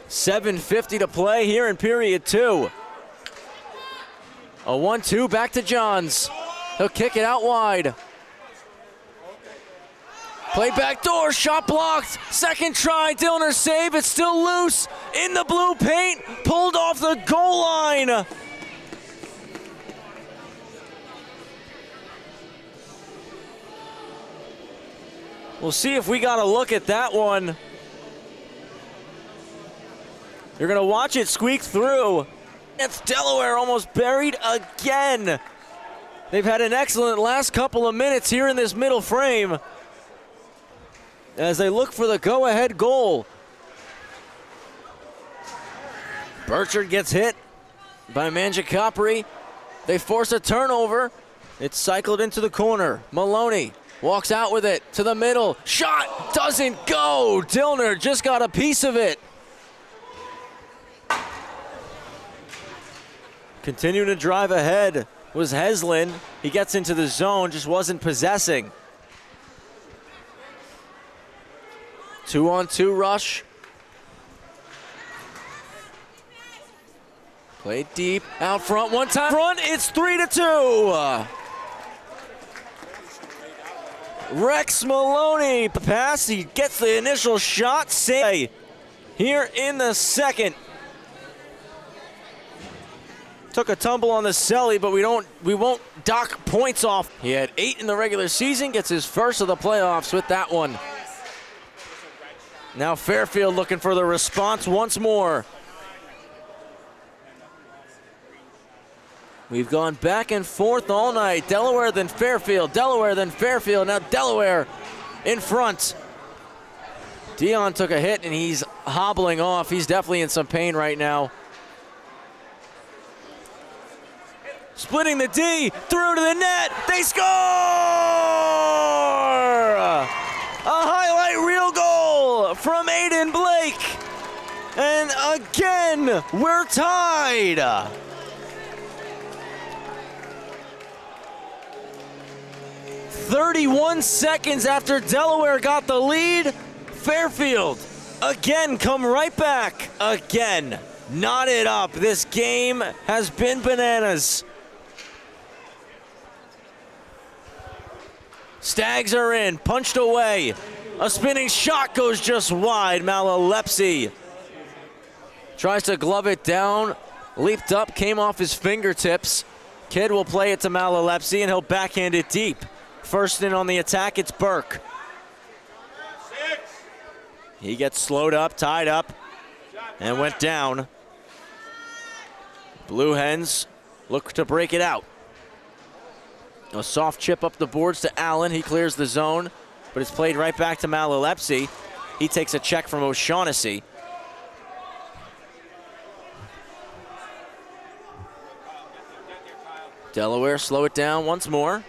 7:50 to play here in period 2. A 1-2 back to Johns. He'll kick it out wide. Play back door, shot blocked. Second try, Dillner save. It's still loose in the blue paint. Pulled off the goal line. We'll see if we got a look at that one. You're gonna watch it squeak through. It's Delaware almost buried again. They've had an excellent last couple of minutes here in this middle frame as they look for the go-ahead goal. Burchard gets hit by Mangiacopri. They force a turnover. It's cycled into the corner. Maloney walks out with it to the middle. Shot doesn't go. Dillner just got a piece of it. Continuing to drive ahead was Heslin. He gets into the zone, just wasn't possessing. 2-on-2 rush. Played deep, out front, one time front, it's 3-2. Rex Maloney, pass, he gets the initial shot, save here in the second. Took a tumble on the celly, but we won't dock points off. He had 8 in the regular season, gets his first of the playoffs with that one. Now Fairfield looking for the response once more. We've gone back and forth all night. Delaware then Fairfield, Delaware then Fairfield. Now Delaware in front. Dion took a hit and he's hobbling off. He's definitely in some pain right now. Splitting the D, through to the net, they score! A highlight reel goal from Aiden Blake. And again, we're tied. "31 seconds after Delaware got the lead, Fairfield again come right back, again. Knot it up. This game has been bananas. Stags are in, punched away. A spinning shot goes just wide. Malalepsy tries to glove it down, leaped up, came off his fingertips. Kid will play it to Malalepsy and he'll backhand it deep. First in on the attack, it's Burke. He gets slowed up, tied up, and went down. Blue Hens look to break it out. A soft chip up the boards to Allen. He clears the zone, but it's played right back to Malalepsy. He takes a check from O'Shaughnessy. Delaware slow it down once more.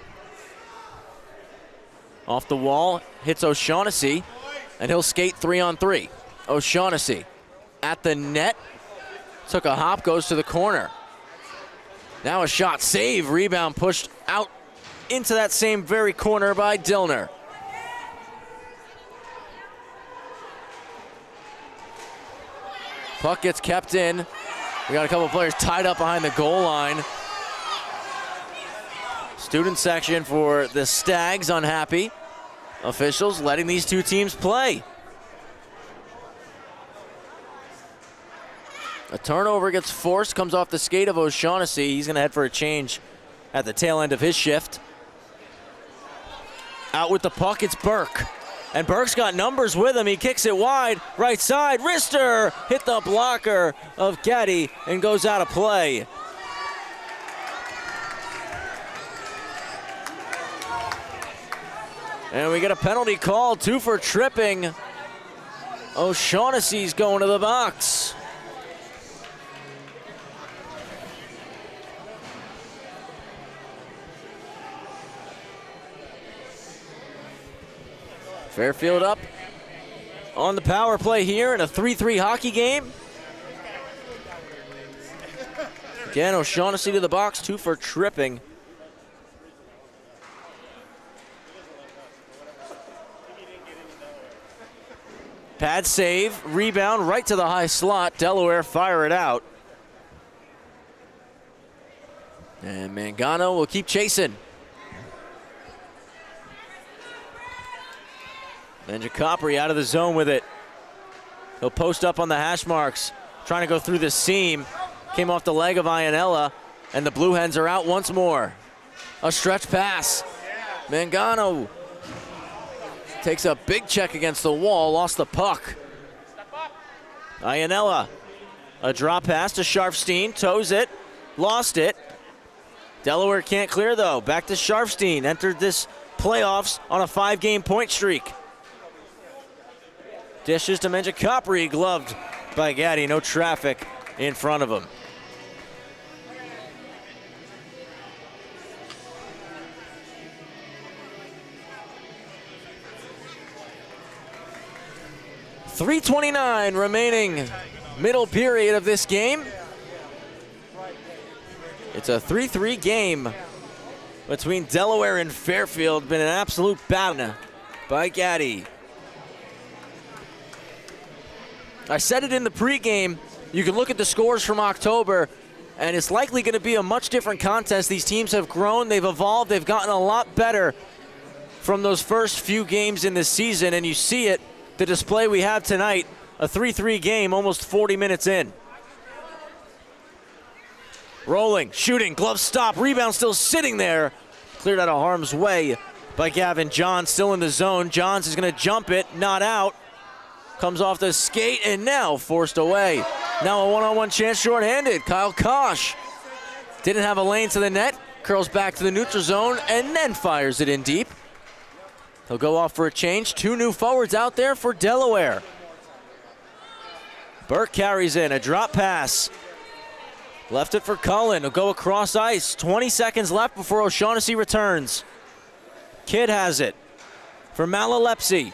Off the wall, hits O'Shaughnessy, and he'll skate 3-on-3. O'Shaughnessy at the net, took a hop, goes to the corner. Now a shot save, rebound pushed out into that same very corner by Dillner. Puck gets kept in. We got a couple players tied up behind the goal line. Student section for the Stags unhappy. Officials letting these two teams play. A turnover gets forced, comes off the skate of O'Shaughnessy. He's gonna head for a change at the tail end of his shift. Out with the puck, it's Burke. And Burke's got numbers with him. He kicks it wide, right side. Wrister hit the blocker of Getty and goes out of play. And we get a penalty call, 2 for tripping. O'Shaughnessy's going to the box. Fairfield up on the power play here in a 3-3 hockey game. Again, O'Shaughnessy to the box, 2 for tripping. Pad save, rebound right to the high slot. Delaware fire it out. And Mangano will keep chasing. And Jacopri out of the zone with it. He'll post up on the hash marks, trying to go through the seam. Came off the leg of Iannella, and the Blue Hens are out once more. A stretch pass. Mangano takes a big check against the wall, lost the puck. Iannella, a drop pass to Sharfstein, toes it, lost it. Delaware can't clear though. Back to Sharfstein, entered this playoffs on a 5-game point streak. Dishes to Menjacopri, gloved by Gaddy. No traffic in front of him. .329 remaining middle period of this game. It's a 3-3 game between Delaware and Fairfield. Been an absolute battle by Gaddy. I said it in the pregame, you can look at the scores from October, and it's likely going to be a much different contest. These teams have grown, they've evolved, they've gotten a lot better from those first few games in the season, and you see it, the display we have tonight, a 3-3 game, almost 40 minutes in. Rolling, shooting, glove stop, rebound still sitting there. Cleared out of harm's way by Gavin Johns, still in the zone. Johns is going to jump it, not out. Comes off the skate and now forced away. Now a one-on-one chance shorthanded. Kyle Kosh didn't have a lane to the net. Curls back to the neutral zone and then fires it in deep. He'll go off for a change. 2 new forwards out there for Delaware. Burke carries in a drop pass. Left it for Cullen. He'll go across ice. 20 seconds left before O'Shaughnessy returns. Kidd has it for Malalepsy.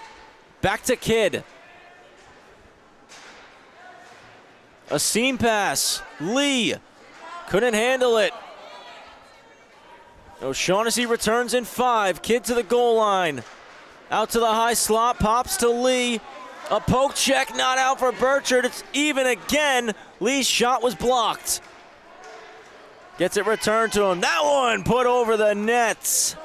Back to Kidd. A seam pass. Lee couldn't handle it. O'Shaughnessy returns in 5. Kidd to the goal line. Out to the high slot. Pops to Lee. A poke check, not out for Burchard. It's even again. Lee's shot was blocked. Gets it returned to him. That one put over the nets.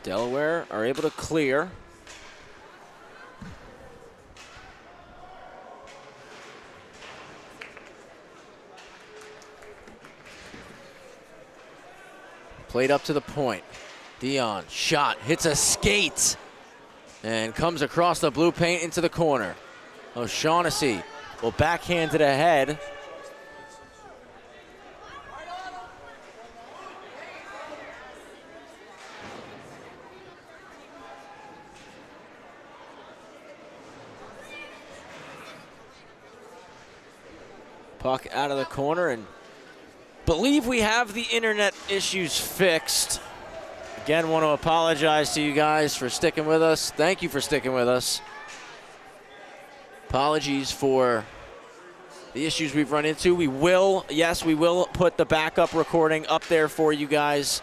Delaware are able to clear. Played up to the point. Dion, shot, hits a skate, and comes across the blue paint into the corner. O'Shaughnessy will backhand it ahead. Puck out of the corner, and believe we have the internet issues fixed. Again, want to apologize to you guys for sticking with us. Thank you for sticking with us. Apologies for the issues we've run into. We will put the backup recording up there for you guys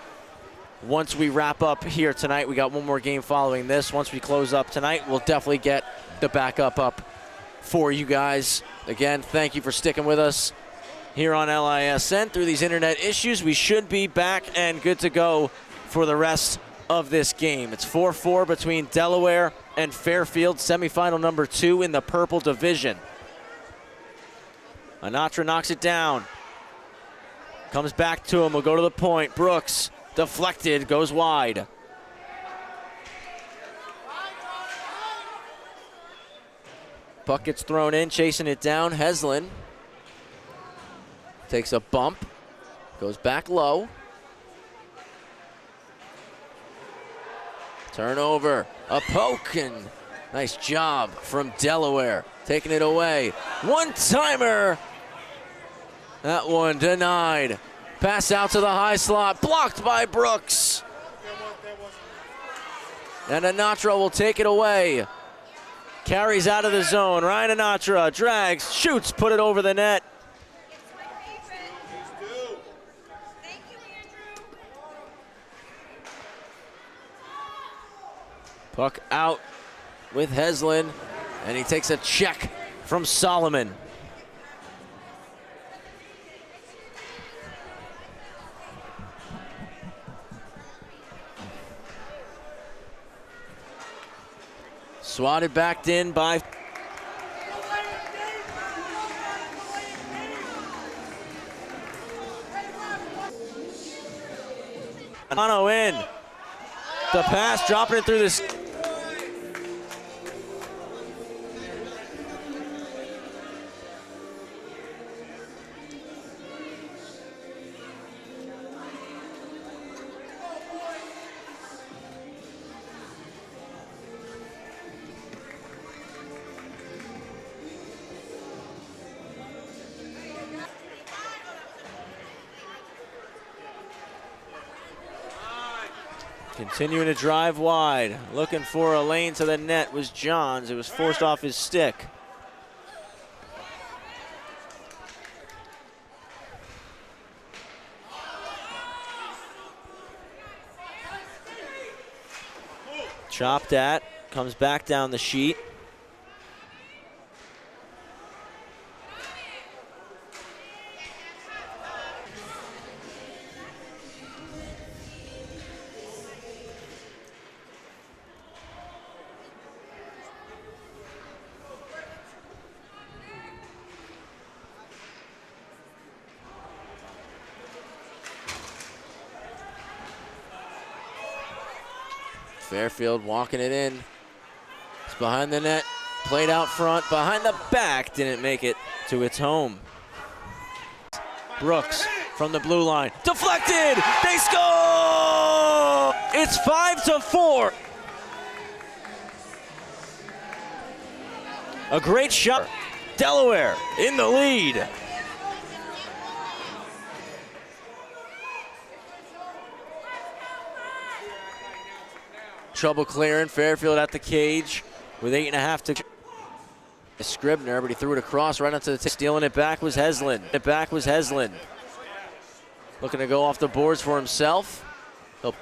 once we wrap up here tonight. We got one more game following this. Once we close up tonight, we'll definitely get the backup up for you guys. Again, thank you for sticking with us here on LISN. Through these internet issues, we should be back and good to go for the rest of this game. It's 4-4 between Delaware and Fairfield, semifinal number 2 in the Purple Division. Anatra knocks it down. Comes back to him, will go to the point. Brooks, deflected, goes wide. Puck gets thrown in, chasing it down. Heslin takes a bump, goes back low. Turnover, a poke, and nice job from Delaware, taking it away. One-timer, that one denied. Pass out to the high slot, blocked by Brooks. And Anatra will take it away. Carries out of the zone. Ryan Anatra drags, shoots, put it over the net. Puck out with Heslin, and he takes a check from Solomon. Swatted back in by Ano in. The pass, dropping it through this. Continuing to drive wide, looking for a lane to the net was Johns. It was forced off his stick. Chopped at, comes back down the sheet. Fairfield walking it in. It's behind the net, played out front, behind the back, didn't make it to its home. Brooks from the blue line, deflected, they score! It's 5-4. A great shot. Delaware in the lead. Trouble clearing, Fairfield at the cage with 8.5 to Scribner, but he threw it across right onto the stealing it back was Heslin. Looking to go off the boards for himself. He'll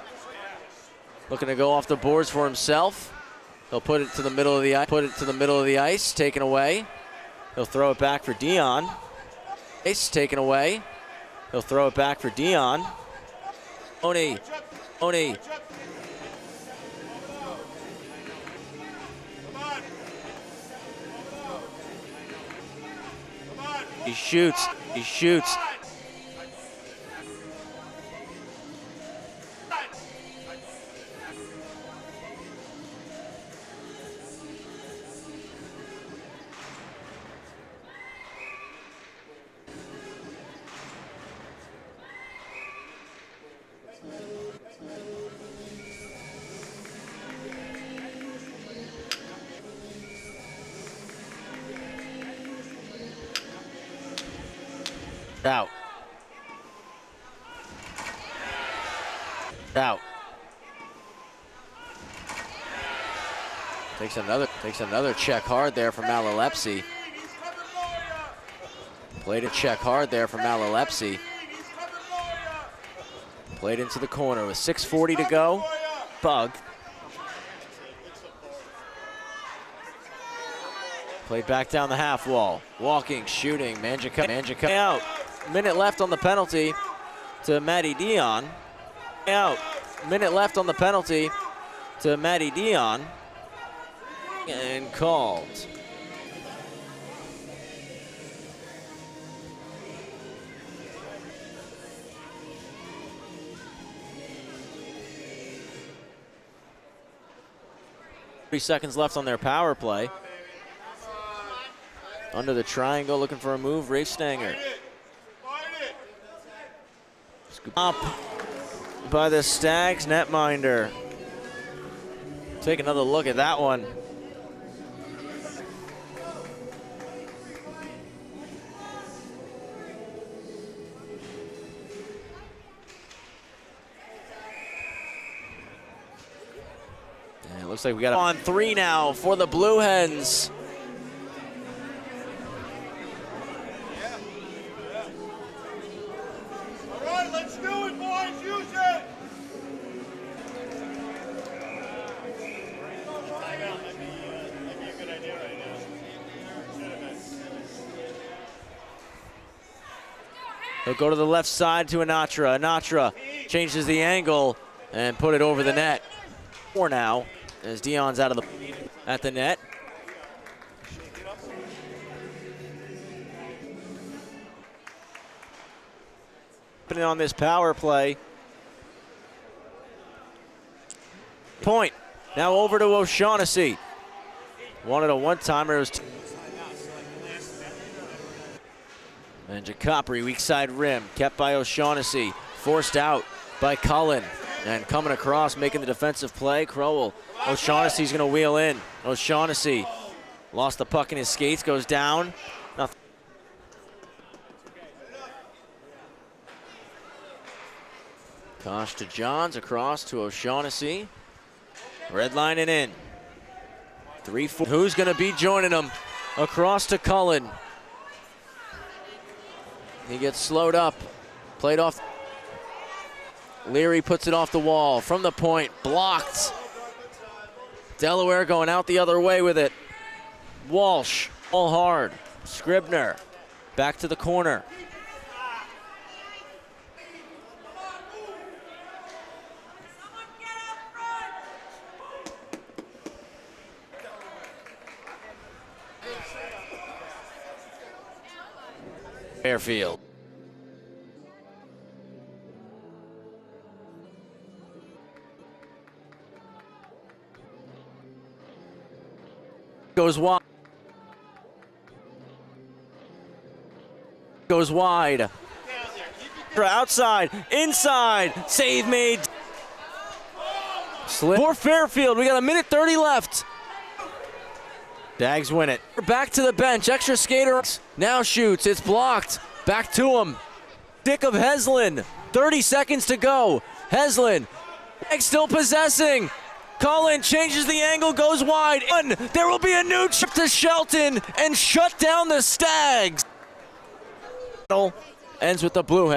put it to the middle of the ice, taken away. He'll throw it back for Dion. Ace taken away. He'll throw it back for Dion. Oni. He shoots. 'Out. Takes another check hard there from Malalepsi. Played a check hard there from Malalepsi. Played into the corner with 6:40 to go. Bug. Played back down the half wall. Walking, shooting, Manjica out. Minute left on the penalty to Matty Dion. Out. Minute left on the penalty to Matty Dion. And called. Three seconds left on their power play. Under the triangle, looking for a move, Rafe Stanger. Up by the Stags netminder. Take another look at that one. And it looks like we got on 3 now for the Blue Hens. He'll go to the left side to Anatra. Anatra changes the angle and put it over the net. 4 now as Dion's at the net. Putting on this power play. Point. Now over to O'Shaughnessy. Wanted a one-timer. And Jacopri, weak side rim, kept by O'Shaughnessy, forced out by Cullen, and coming across, making the defensive play, Crowell. O'Shaughnessy's gonna wheel in. O'Shaughnessy lost the puck in his skates, goes down. Nothing. Kosh to Johns, across to O'Shaughnessy. Red lining in. 3-4. Who's gonna be joining him? Across to Cullen. He gets slowed up, played off. Leary puts it off the wall from the point, blocked. Delaware going out the other way with it. Walsh, all hard. Scribner, back to the corner. Fairfield. Goes wide. Goes wide. Outside, inside, save made. Slip for Fairfield. We got a minute 30 left. Dags win it. Back to the bench. Extra skater now shoots. It's blocked. Back to him. Stick of Heslin. 30 seconds to go. Heslin. Dags still possessing. Cullen changes the angle, goes wide. There will be a new trip to Shelton and shut down the Stags. Ends with the blue hand.